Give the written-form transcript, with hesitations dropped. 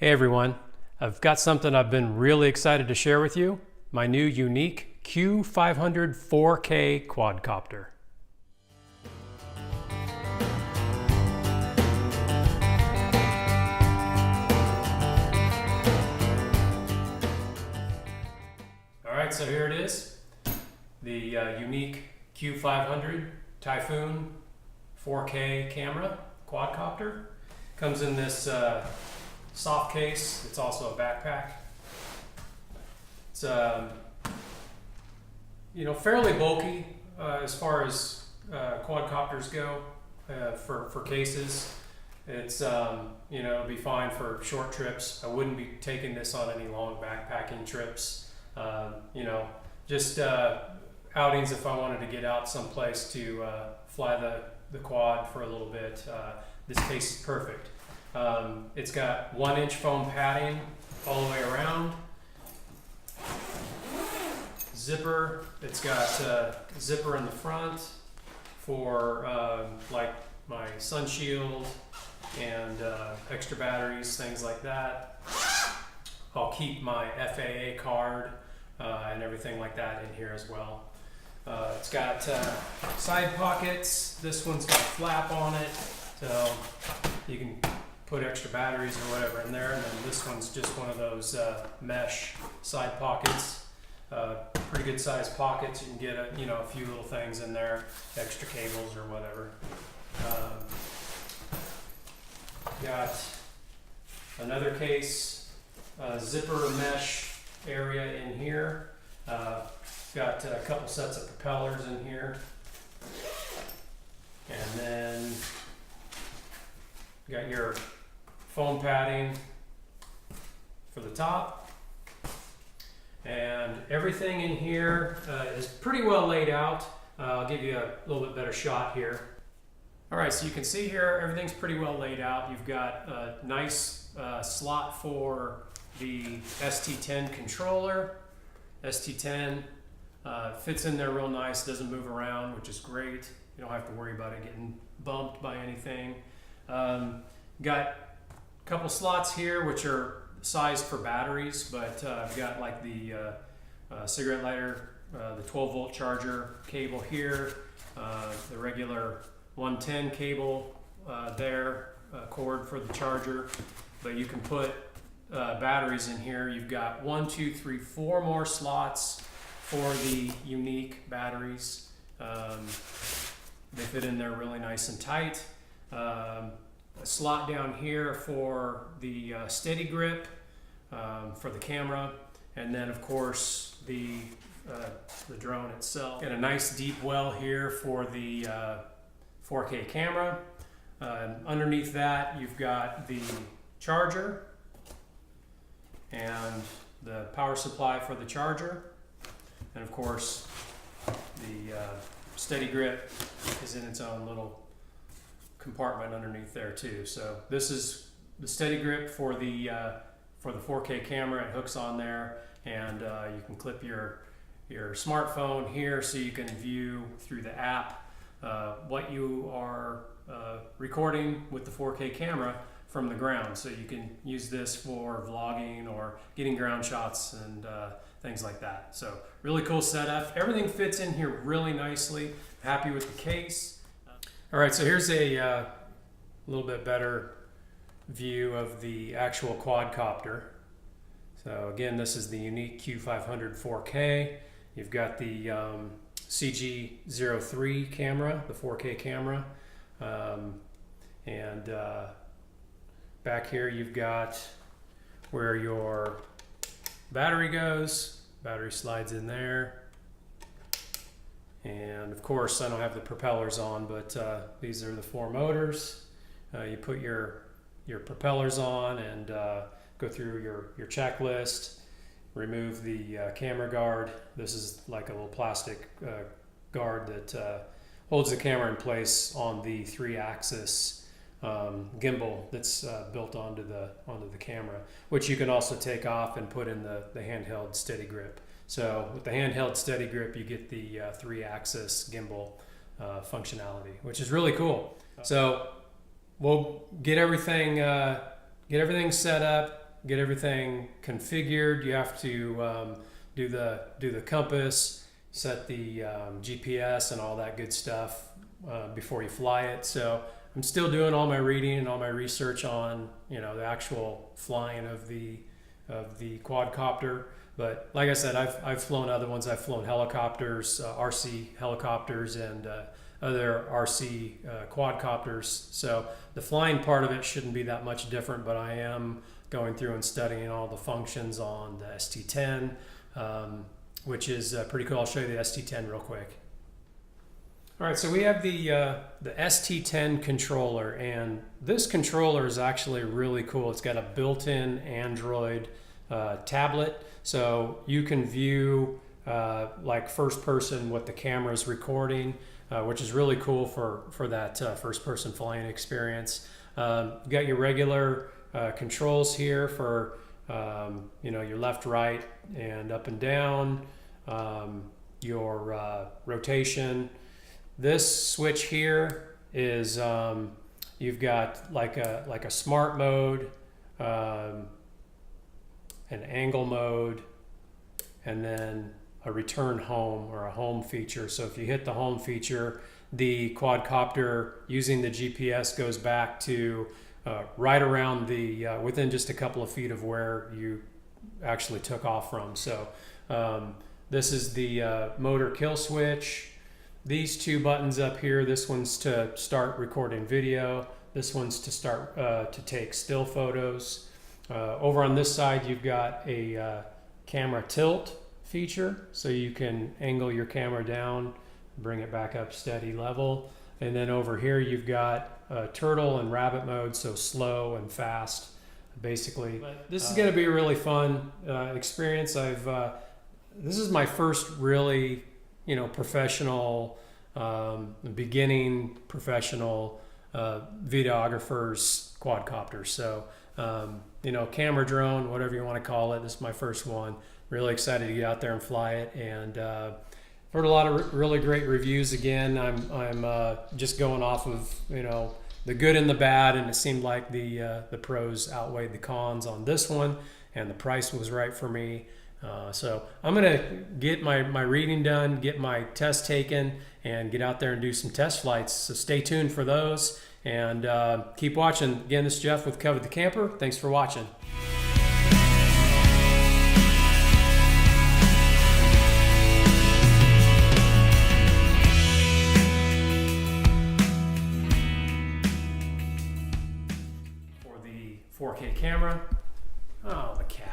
Hey everyone, I've got something I've been really excited to share with you, my new Yuneec Q500 4K quadcopter. Alright, so here it is, the Yuneec Q500 Typhoon 4K camera quadcopter. Comes in this soft case. It's also a backpack. It's fairly bulky as far as quadcopters go for cases. It's it'll be fine for short trips. I wouldn't be taking this on any long backpacking trips. Just outings if I wanted to get out someplace to fly the quad for a little bit. This case is perfect. It's got 1-inch foam padding all the way around. Zipper. It's got a zipper in the front for like my sun shield and extra batteries, things like that. I'll keep my FAA card and everything like that in here as well. It's got side pockets. This one's got a flap on it, so you can put extra batteries or whatever in there. And then this one's just one of those mesh side pockets. Pretty good sized pockets. You can get a few little things in there, extra cables or whatever. Got another case, zipper mesh area in here. Got a couple sets of propellers in here. And then got your foam padding for the top. And everything in here is pretty well laid out. I'll give you a little bit better shot here. All right, so you can see here, everything's pretty well laid out. You've got a nice slot for the ST10 controller. ST10 fits in there real nice, doesn't move around, which is great. You don't have to worry about it getting bumped by anything. Got a couple slots here which are sized for batteries, but I've got like the cigarette lighter, the 12-volt charger cable here, the regular 110 cable there, cord for the charger, but you can put batteries in here. You've got 1, 2, 3, 4 more slots for the Yuneec batteries. They fit in there really nice and tight. A slot down here for the steady grip for the camera, and then of course the drone itself. And a nice deep well here for the 4K camera. Underneath that you've got the charger and the power supply for the charger, and of course the steady grip is in its own little compartment underneath there too. So this is the steady grip for the 4K camera. It hooks on there, and you can clip your smartphone here so you can view through the app what you are recording with the 4K camera from the ground. So you can use this for vlogging or getting ground shots and things like that. So really cool setup. Everything fits in here really nicely. Happy with the case. All right, so here's a little bit better view of the actual quadcopter. So again, this is the Yuneec Q500 4K. You've got the CG03 camera, the 4K camera, and back here you've got where your battery goes. Battery slides in there. And of course, I don't have the propellers on, but these are the 4 motors. You put your propellers on and go through your checklist. Remove the camera guard. This is like a little plastic guard that holds the camera in place on the 3-axis gimbal that's built onto the camera, which you can also take off and put in the handheld steady grip. So with the handheld steady grip, you get the 3-axis gimbal functionality, which is really cool. So we'll get everything set up, get everything configured. You have to do the compass, set the GPS and all that good stuff before you fly it. So I'm still doing all my reading and all my research on, you know, the actual flying of the quadcopter. But like I said, I've flown other ones. I've flown helicopters, RC helicopters, and other RC quadcopters. So the flying part of it shouldn't be that much different, but I am going through and studying all the functions on the ST10, which is pretty cool. I'll show you the ST10 real quick. All right, so we have the ST10 controller, and this controller is actually really cool. It's got a built-in Android tablet, so you can view like first person what the camera is recording, which is really cool for that first person flying experience. You've got your regular controls here for you know, your left, right, and up and down, your rotation. This switch here is you've got like a smart mode, an angle mode, and then a return home or a home feature. So if you hit the home feature, the quadcopter using the GPS goes back to right around the within just a couple of feet of where you actually took off from. So this is the motor kill switch. These two buttons up here, this one's to start recording video, this one's to start to take still photos. Over on this side you've got a camera tilt feature, so you can angle your camera down, bring it back up steady level. And then over here you've got turtle and rabbit mode, so slow and fast basically. This is going to be a really fun experience. This is my first really, you know, professional, beginning professional videographer's quadcopter. So you know, camera drone, whatever you want to call it. This is my first one. Really excited to get out there and fly it, and heard a lot of really great reviews. Again, I'm just going off of, you know, the good and the bad, and it seemed like the pros outweighed the cons on this one, and the price was right for me. So I'm gonna get my reading done, get my test taken, and get out there and do some test flights. So stay tuned for those, and keep watching. Again, this is Jeff with Covet the Camper. Thanks for watching. For the 4K camera. Oh, the cat.